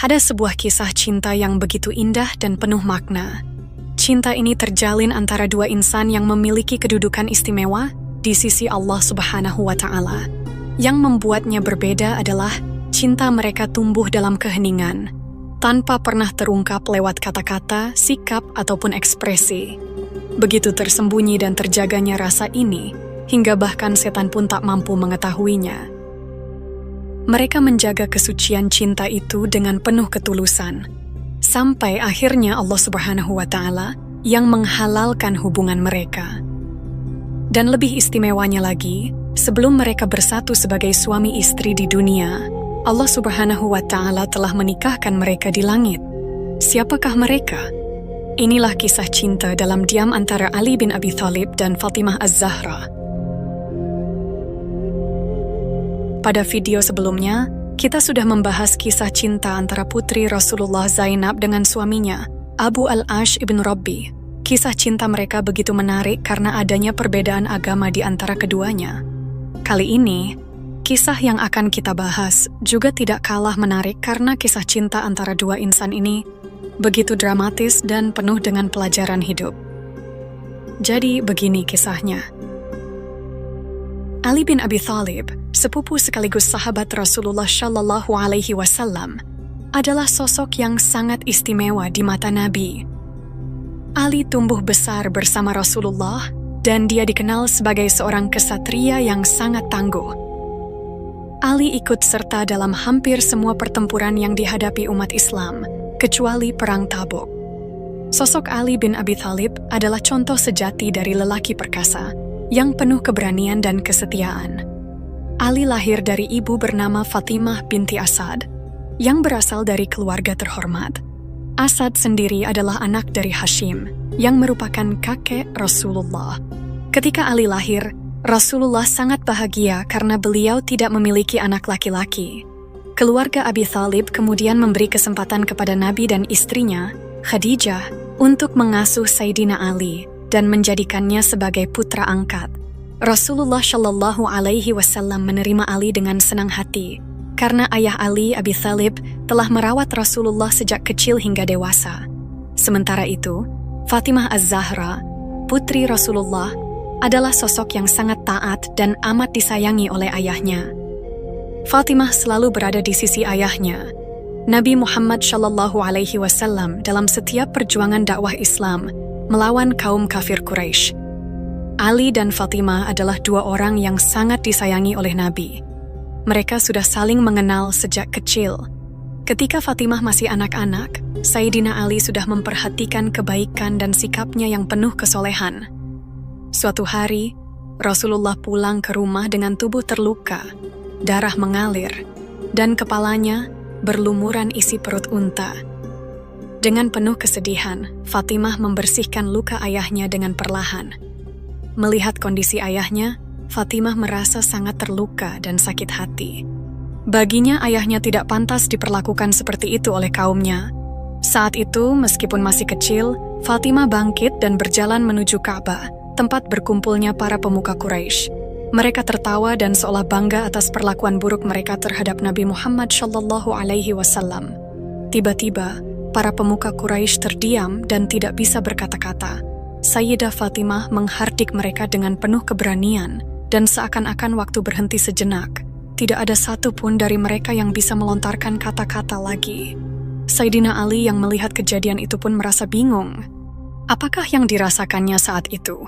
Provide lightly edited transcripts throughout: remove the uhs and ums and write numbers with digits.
Ada sebuah kisah cinta yang begitu indah dan penuh makna. Cinta ini terjalin antara dua insan yang memiliki kedudukan istimewa di sisi Allah Subhanahu wa Ta'ala. Yang membuatnya berbeda adalah cinta mereka tumbuh dalam keheningan, tanpa pernah terungkap lewat kata-kata, sikap, ataupun ekspresi. Begitu tersembunyi dan terjaganya rasa ini, hingga bahkan setan pun tak mampu mengetahuinya. Mereka menjaga kesucian cinta itu dengan penuh ketulusan, sampai akhirnya Allah Subhanahu wa Ta'ala yang menghalalkan hubungan mereka. Dan lebih istimewanya lagi, sebelum mereka bersatu sebagai suami istri di dunia, Allah Subhanahu wa Ta'ala telah menikahkan mereka di langit. Siapakah mereka? Inilah kisah cinta dalam diam antara Ali bin Abi Thalib dan Fatimah Az-Zahra. Pada video sebelumnya, kita sudah membahas kisah cinta antara putri Rasulullah Zainab dengan suaminya, Abu al-Ash ibn Rabbi. Kisah cinta mereka begitu menarik karena adanya perbedaan agama di antara keduanya. Kali ini, kisah yang akan kita bahas juga tidak kalah menarik karena kisah cinta antara dua insan ini begitu dramatis dan penuh dengan pelajaran hidup. Jadi begini kisahnya. Ali bin Abi Thalib, sepupu sekaligus sahabat Rasulullah Shallallahu Alaihi Wasallam, adalah sosok yang sangat istimewa di mata Nabi. Ali tumbuh besar bersama Rasulullah dan dia dikenal sebagai seorang kesatria yang sangat tangguh. Ali ikut serta dalam hampir semua pertempuran yang dihadapi umat Islam, kecuali Perang Tabuk. Sosok Ali bin Abi Thalib adalah contoh sejati dari lelaki perkasa yang penuh keberanian dan kesetiaan. Ali lahir dari ibu bernama Fatimah binti Asad, yang berasal dari keluarga terhormat. Asad sendiri adalah anak dari Hashim, yang merupakan kakek Rasulullah. Ketika Ali lahir, Rasulullah sangat bahagia karena beliau tidak memiliki anak laki-laki. Keluarga Abi Thalib kemudian memberi kesempatan kepada Nabi dan istrinya, Khadijah, untuk mengasuh Sayyidina Ali dan menjadikannya sebagai putra angkat. Rasulullah Shallallahu Alaihi Wasallam menerima Ali dengan senang hati, karena ayah Ali, Abi Thalib, telah merawat Rasulullah sejak kecil hingga dewasa. Sementara itu, Fatimah Az-Zahra, putri Rasulullah, adalah sosok yang sangat taat dan amat disayangi oleh ayahnya. Fatimah selalu berada di sisi ayahnya, Nabi Muhammad Shallallahu Alaihi Wasallam, dalam setiap perjuangan dakwah Islam melawan kaum kafir Quraisy. Ali dan Fatimah adalah dua orang yang sangat disayangi oleh Nabi. Mereka sudah saling mengenal sejak kecil. Ketika Fatimah masih anak-anak, Sayyidina Ali sudah memperhatikan kebaikan dan sikapnya yang penuh kesolehan. Suatu hari, Rasulullah pulang ke rumah dengan tubuh terluka, darah mengalir, dan kepalanya berlumuran isi perut unta. Dengan penuh kesedihan, Fatimah membersihkan luka ayahnya dengan perlahan. Melihat kondisi ayahnya, Fatimah merasa sangat terluka dan sakit hati. Baginya ayahnya tidak pantas diperlakukan seperti itu oleh kaumnya. Saat itu, meskipun masih kecil, Fatimah bangkit dan berjalan menuju Ka'bah, tempat berkumpulnya para pemuka Quraisy. Mereka tertawa dan seolah bangga atas perlakuan buruk mereka terhadap Nabi Muhammad Shallallahu Alaihi Wasallam. Tiba-tiba, para pemuka Quraisy terdiam dan tidak bisa berkata-kata. Sayyidah Fatimah menghardik mereka dengan penuh keberanian, dan seakan-akan waktu berhenti sejenak. Tidak ada satu pun dari mereka yang bisa melontarkan kata-kata lagi. Sayyidina Ali yang melihat kejadian itu pun merasa bingung. Apakah yang dirasakannya saat itu?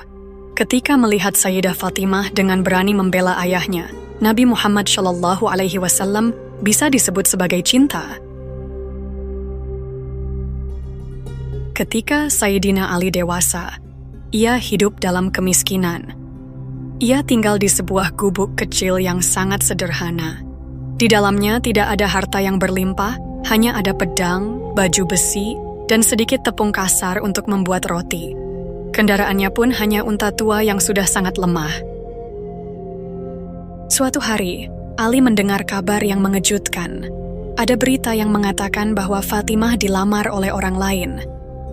Ketika melihat Sayyidah Fatimah dengan berani membela ayahnya, Nabi Muhammad Shallallahu Alaihi Wasallam bisa disebut sebagai cinta. Ketika Sayyidina Ali dewasa, ia hidup dalam kemiskinan. Ia tinggal di sebuah gubuk kecil yang sangat sederhana. Di dalamnya tidak ada harta yang berlimpah, hanya ada pedang, baju besi, dan sedikit tepung kasar untuk membuat roti. Kendaraannya pun hanya unta tua yang sudah sangat lemah. Suatu hari, Ali mendengar kabar yang mengejutkan. Ada berita yang mengatakan bahwa Fatimah dilamar oleh orang lain.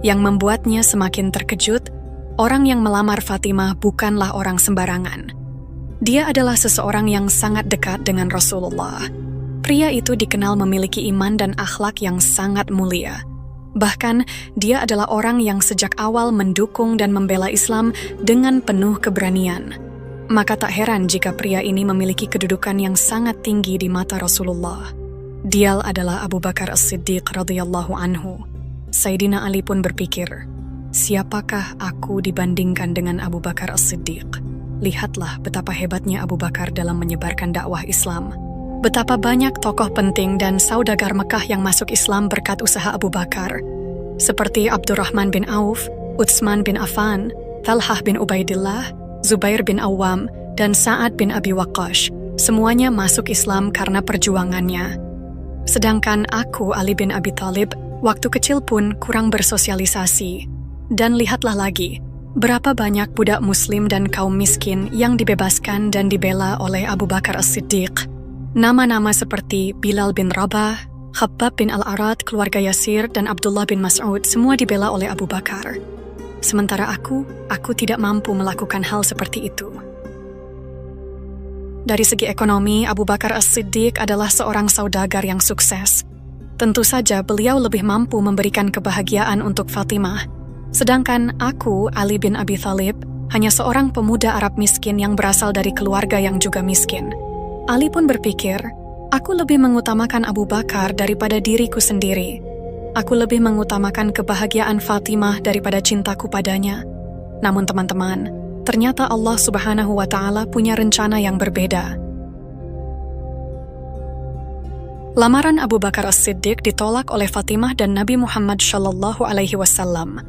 Yang membuatnya semakin terkejut, orang yang melamar Fatimah bukanlah orang sembarangan. Dia adalah seseorang yang sangat dekat dengan Rasulullah. Pria itu dikenal memiliki iman dan akhlak yang sangat mulia. Bahkan, dia adalah orang yang sejak awal mendukung dan membela Islam dengan penuh keberanian. Maka tak heran jika pria ini memiliki kedudukan yang sangat tinggi di mata Rasulullah. Dia adalah Abu Bakar As-Siddiq radhiyallahu anhu. Sayyidina Ali pun berpikir, siapakah aku dibandingkan dengan Abu Bakar As-Siddiq? Lihatlah betapa hebatnya Abu Bakar dalam menyebarkan dakwah Islam. Betapa banyak tokoh penting dan saudagar Mekah yang masuk Islam berkat usaha Abu Bakar, seperti Abdurrahman bin Auf, Utsman bin Affan, Talhah bin Ubaidillah, Zubair bin Awam, dan Sa'ad bin Abi Waqqash. Semuanya masuk Islam karena perjuangannya. Sedangkan aku, Ali bin Abi Thalib, waktu kecil pun kurang bersosialisasi. Dan lihatlah lagi, berapa banyak budak muslim dan kaum miskin yang dibebaskan dan dibela oleh Abu Bakar As-Siddiq. Nama-nama seperti Bilal bin Rabah, Khabbab bin Al-Arad, keluarga Yasir, dan Abdullah bin Mas'ud semua dibela oleh Abu Bakar. Sementara aku tidak mampu melakukan hal seperti itu. Dari segi ekonomi, Abu Bakar As-Siddiq adalah seorang saudagar yang sukses. Tentu saja beliau lebih mampu memberikan kebahagiaan untuk Fatimah. Sedangkan aku, Ali bin Abi Thalib, hanya seorang pemuda Arab miskin yang berasal dari keluarga yang juga miskin. Ali pun berpikir, aku lebih mengutamakan Abu Bakar daripada diriku sendiri. Aku lebih mengutamakan kebahagiaan Fatimah daripada cintaku padanya. Namun teman-teman, ternyata Allah Subhanahu wa Ta'ala punya rencana yang berbeda. Lamaran Abu Bakar As-Siddiq ditolak oleh Fatimah dan Nabi Muhammad SAW.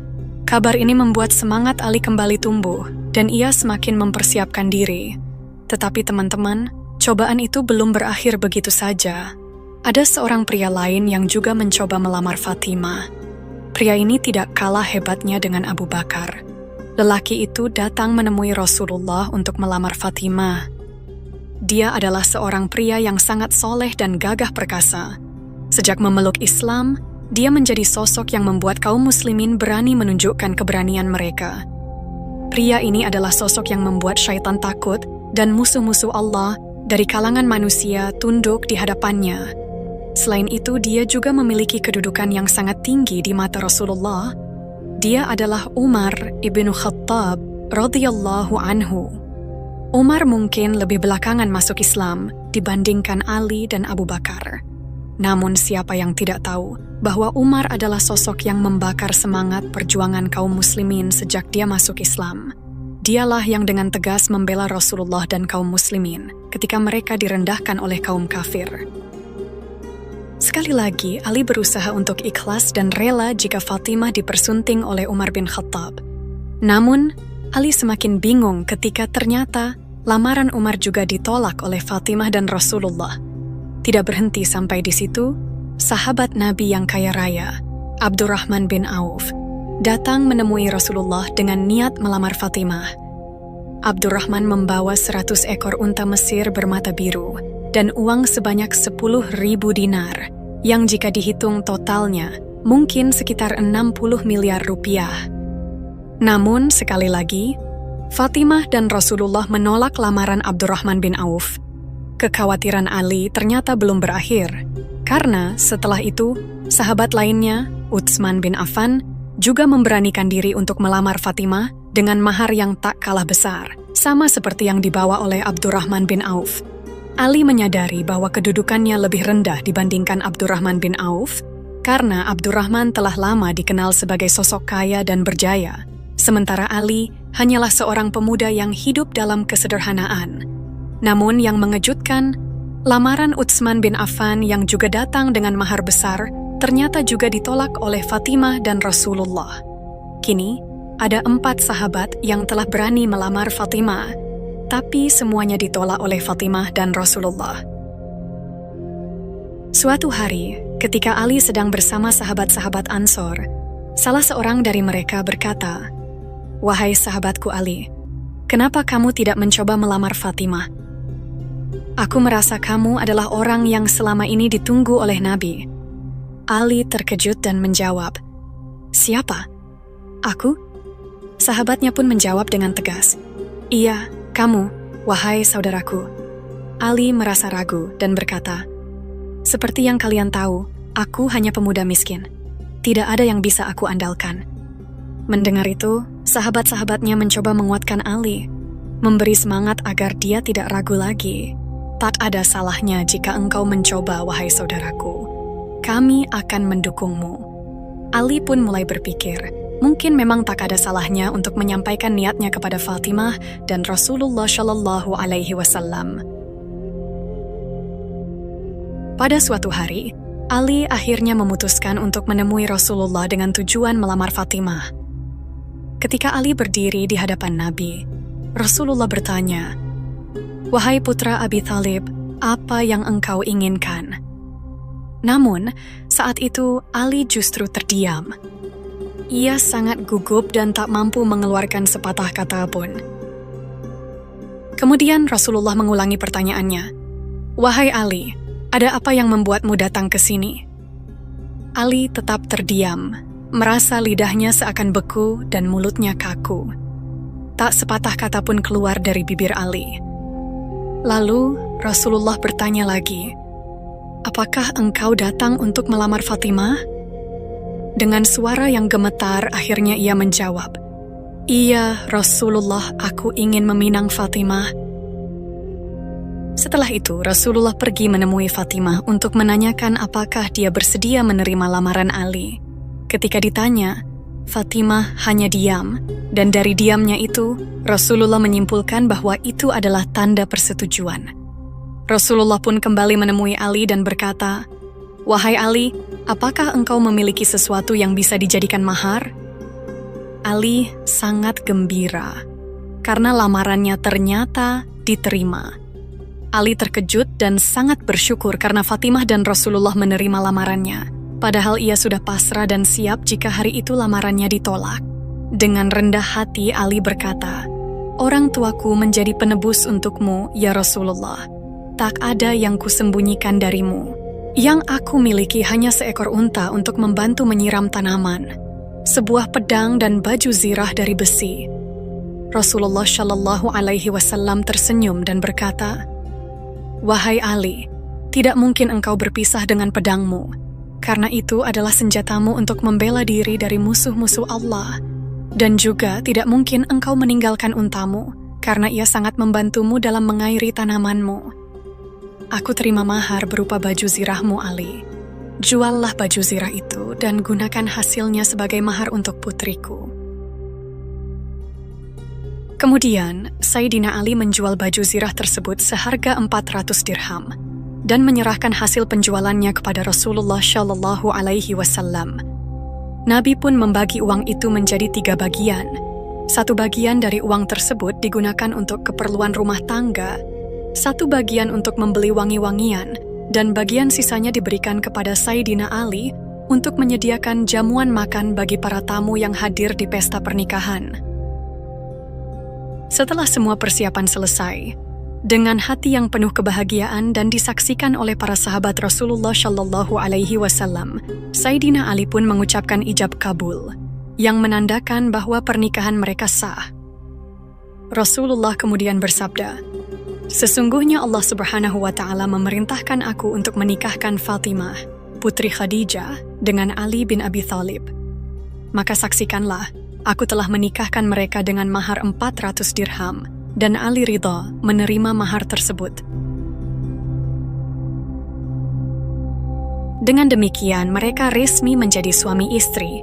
Kabar ini membuat semangat Ali kembali tumbuh dan ia semakin mempersiapkan diri. Tetapi teman-teman, cobaan itu belum berakhir begitu saja. Ada seorang pria lain yang juga mencoba melamar Fatimah. Pria ini tidak kalah hebatnya dengan Abu Bakar. Lelaki itu datang menemui Rasulullah untuk melamar Fatimah. Dia adalah seorang pria yang sangat soleh dan gagah perkasa. Sejak memeluk Islam, dia menjadi sosok yang membuat kaum muslimin berani menunjukkan keberanian mereka. Pria ini adalah sosok yang membuat syaitan takut dan musuh-musuh Allah dari kalangan manusia tunduk di hadapannya. Selain itu, dia juga memiliki kedudukan yang sangat tinggi di mata Rasulullah. Dia adalah Umar ibn Khattab radhiyallahu anhu. Umar mungkin lebih belakangan masuk Islam dibandingkan Ali dan Abu Bakar. Namun siapa yang tidak tahu bahwa Umar adalah sosok yang membakar semangat perjuangan kaum muslimin sejak dia masuk Islam. Dialah yang dengan tegas membela Rasulullah dan kaum muslimin ketika mereka direndahkan oleh kaum kafir. Sekali lagi, Ali berusaha untuk ikhlas dan rela jika Fatimah dipersunting oleh Umar bin Khattab. Namun, Ali semakin bingung ketika ternyata lamaran Umar juga ditolak oleh Fatimah dan Rasulullah. Tidak berhenti sampai di situ, sahabat Nabi yang kaya raya, Abdurrahman bin Auf, datang menemui Rasulullah dengan niat melamar Fatimah. Abdurrahman membawa 100 ekor unta Mesir bermata biru dan uang sebanyak 10.000 dinar, yang jika dihitung totalnya mungkin sekitar 60 miliar rupiah. Namun sekali lagi, Fatimah dan Rasulullah menolak lamaran Abdurrahman bin Auf. Kekhawatiran Ali ternyata belum berakhir, karena setelah itu, sahabat lainnya, Utsman bin Affan, juga memberanikan diri untuk melamar Fatimah dengan mahar yang tak kalah besar, sama seperti yang dibawa oleh Abdurrahman bin Auf. Ali menyadari bahwa kedudukannya lebih rendah dibandingkan Abdurrahman bin Auf, karena Abdurrahman telah lama dikenal sebagai sosok kaya dan berjaya, sementara Ali hanyalah seorang pemuda yang hidup dalam kesederhanaan. Namun yang mengejutkan, lamaran Utsman bin Affan yang juga datang dengan mahar besar ternyata juga ditolak oleh Fatimah dan Rasulullah. Kini, ada 4 sahabat yang telah berani melamar Fatimah, tapi semuanya ditolak oleh Fatimah dan Rasulullah. Suatu hari, ketika Ali sedang bersama sahabat-sahabat Ansor, salah seorang dari mereka berkata, "Wahai sahabatku Ali, kenapa kamu tidak mencoba melamar Fatimah? Aku merasa kamu adalah orang yang selama ini ditunggu oleh Nabi." Ali terkejut dan menjawab, "Siapa? Aku?" Sahabatnya pun menjawab dengan tegas, "Iya, kamu, wahai saudaraku." Ali merasa ragu dan berkata, Seperti yang kalian tahu, aku hanya pemuda miskin. Tidak ada yang bisa aku andalkan." Mendengar itu, sahabat-sahabatnya mencoba menguatkan Ali, memberi semangat agar dia tidak ragu lagi. "Tak ada salahnya jika engkau mencoba, wahai saudaraku. Kami akan mendukungmu." Ali pun mulai berpikir, mungkin memang tak ada salahnya untuk menyampaikan niatnya kepada Fatimah dan Rasulullah Shallallahu Alaihi Wasallam. Pada suatu hari, Ali akhirnya memutuskan untuk menemui Rasulullah dengan tujuan melamar Fatimah. Ketika Ali berdiri di hadapan Nabi, Rasulullah bertanya, "Wahai putra Abi Thalib, apa yang engkau inginkan?" Namun, saat itu Ali justru terdiam. Ia sangat gugup dan tak mampu mengeluarkan sepatah kata pun. Kemudian Rasulullah mengulangi pertanyaannya, "Wahai Ali, ada apa yang membuatmu datang ke sini?" Ali tetap terdiam, merasa lidahnya seakan beku dan mulutnya kaku. Tak sepatah kata pun keluar dari bibir Ali. Lalu Rasulullah bertanya lagi, "Apakah engkau datang untuk melamar Fatimah?" Dengan suara yang gemetar, akhirnya ia menjawab, "Iya, Rasulullah, aku ingin meminang Fatimah." Setelah itu, Rasulullah pergi menemui Fatimah untuk menanyakan apakah dia bersedia menerima lamaran Ali. Ketika ditanya, Fatimah hanya diam, dan dari diamnya itu, Rasulullah menyimpulkan bahwa itu adalah tanda persetujuan. Rasulullah pun kembali menemui Ali dan berkata, "Wahai Ali, apakah engkau memiliki sesuatu yang bisa dijadikan mahar?" Ali sangat gembira, karena lamarannya ternyata diterima. Ali terkejut dan sangat bersyukur karena Fatimah dan Rasulullah menerima lamarannya. Padahal ia sudah pasrah dan siap jika hari itu lamarannya ditolak. Dengan rendah hati Ali berkata, "Orang tuaku menjadi penebus untukmu, ya Rasulullah. Tak ada yang kusembunyikan darimu. Yang aku miliki hanya seekor unta untuk membantu menyiram tanaman, sebuah pedang dan baju zirah dari besi." Rasulullah Shallallahu Alaihi Wasallam tersenyum dan berkata, "Wahai Ali, tidak mungkin engkau berpisah dengan pedangmu. Karena itu adalah senjatamu untuk membela diri dari musuh-musuh Allah. Dan juga tidak mungkin engkau meninggalkan untamu, karena ia sangat membantumu dalam mengairi tanamanmu. Aku terima mahar berupa baju zirahmu, Ali. Juallah baju zirah itu dan gunakan hasilnya sebagai mahar untuk putriku." Kemudian, Sayyidina Ali menjual baju zirah tersebut seharga 400 dirham. Dan menyerahkan hasil penjualannya kepada Rasulullah Shallallahu Alaihi Wasallam. Nabi pun membagi uang itu menjadi 3 bagian. 1 bagian dari uang tersebut digunakan untuk keperluan rumah tangga, 1 bagian untuk membeli wangi-wangian, dan bagian sisanya diberikan kepada Sayyidina Ali untuk menyediakan jamuan makan bagi para tamu yang hadir di pesta pernikahan. Setelah semua persiapan selesai, dengan hati yang penuh kebahagiaan dan disaksikan oleh para sahabat Rasulullah Shallallahu Alaihi Wasallam, Sayyidina Ali pun mengucapkan ijab kabul, yang menandakan bahwa pernikahan mereka sah. Rasulullah kemudian bersabda, "Sesungguhnya Allah Subhanahu wa Ta'ala memerintahkan aku untuk menikahkan Fatimah, putri Khadijah, dengan Ali bin Abi Thalib. Maka saksikanlah, aku telah menikahkan mereka dengan mahar 400 dirham, dan Ali ridha menerima mahar tersebut." Dengan demikian, mereka resmi menjadi suami istri,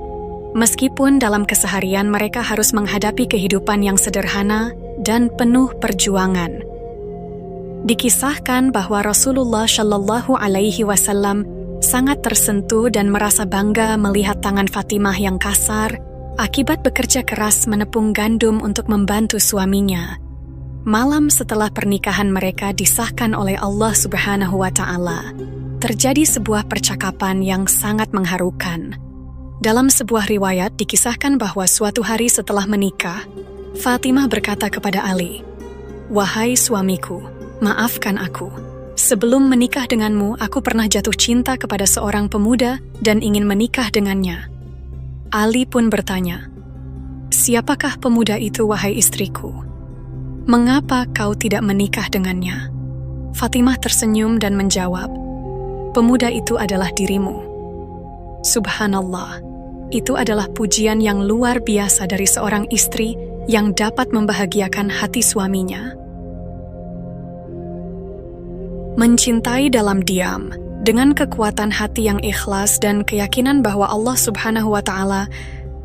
meskipun dalam keseharian mereka harus menghadapi kehidupan yang sederhana dan penuh perjuangan. Dikisahkan bahwa Rasulullah Shallallahu Alaihi Wasallam sangat tersentuh dan merasa bangga melihat tangan Fatimah yang kasar akibat bekerja keras menepung gandum untuk membantu suaminya. Malam setelah pernikahan mereka disahkan oleh Allah Subhanahu wa Ta'ala, terjadi sebuah percakapan yang sangat mengharukan. Dalam sebuah riwayat dikisahkan bahwa suatu hari setelah menikah, Fatimah berkata kepada Ali, "Wahai suamiku, maafkan aku. Sebelum menikah denganmu, aku pernah jatuh cinta kepada seorang pemuda dan ingin menikah dengannya." Ali pun bertanya, "Siapakah pemuda itu, wahai istriku? Mengapa kau tidak menikah dengannya?" Fatimah tersenyum dan menjawab, pemuda itu adalah dirimu. Subhanallah, itu adalah pujian yang luar biasa dari seorang istri yang dapat membahagiakan hati suaminya. Mencintai dalam diam, dengan kekuatan hati yang ikhlas dan keyakinan bahwa Allah Subhanahu wa Ta'ala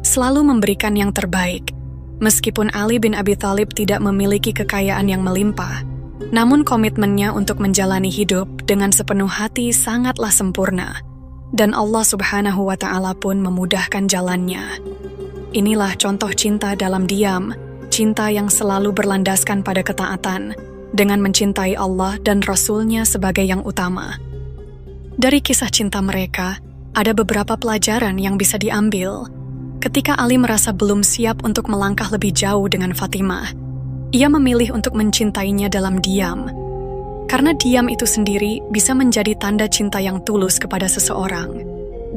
selalu memberikan yang terbaik. Meskipun Ali bin Abi Thalib tidak memiliki kekayaan yang melimpah, namun komitmennya untuk menjalani hidup dengan sepenuh hati sangatlah sempurna, dan Allah Subhanahu wa Ta'ala pun memudahkan jalannya. Inilah contoh cinta dalam diam, cinta yang selalu berlandaskan pada ketaatan, dengan mencintai Allah dan Rasul-Nya sebagai yang utama. Dari kisah cinta mereka, ada beberapa pelajaran yang bisa diambil. Ketika Ali merasa belum siap untuk melangkah lebih jauh dengan Fatimah, ia memilih untuk mencintainya dalam diam. Karena diam itu sendiri bisa menjadi tanda cinta yang tulus kepada seseorang.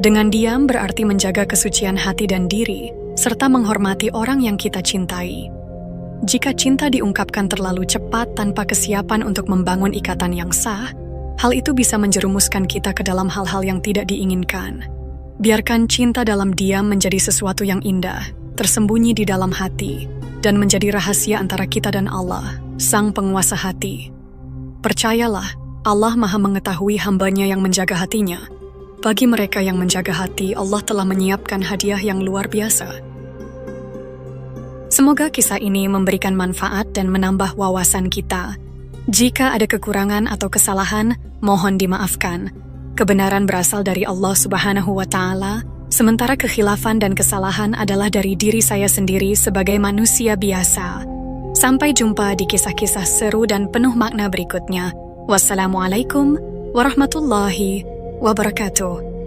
Dengan diam berarti menjaga kesucian hati dan diri, serta menghormati orang yang kita cintai. Jika cinta diungkapkan terlalu cepat tanpa kesiapan untuk membangun ikatan yang sah, hal itu bisa menjerumuskan kita ke dalam hal-hal yang tidak diinginkan. Biarkan cinta dalam diam menjadi sesuatu yang indah, tersembunyi di dalam hati, dan menjadi rahasia antara kita dan Allah, Sang Penguasa hati. Percayalah, Allah Maha mengetahui hamba-Nya yang menjaga hatinya. Bagi mereka yang menjaga hati, Allah telah menyiapkan hadiah yang luar biasa. Semoga kisah ini memberikan manfaat dan menambah wawasan kita. Jika ada kekurangan atau kesalahan, mohon dimaafkan. Kebenaran berasal dari Allah Subhanahu wa Ta'ala, sementara kekhilafan dan kesalahan adalah dari diri saya sendiri sebagai manusia biasa. Sampai jumpa di kisah-kisah seru dan penuh makna berikutnya. Wassalamualaikum warahmatullahi wabarakatuh.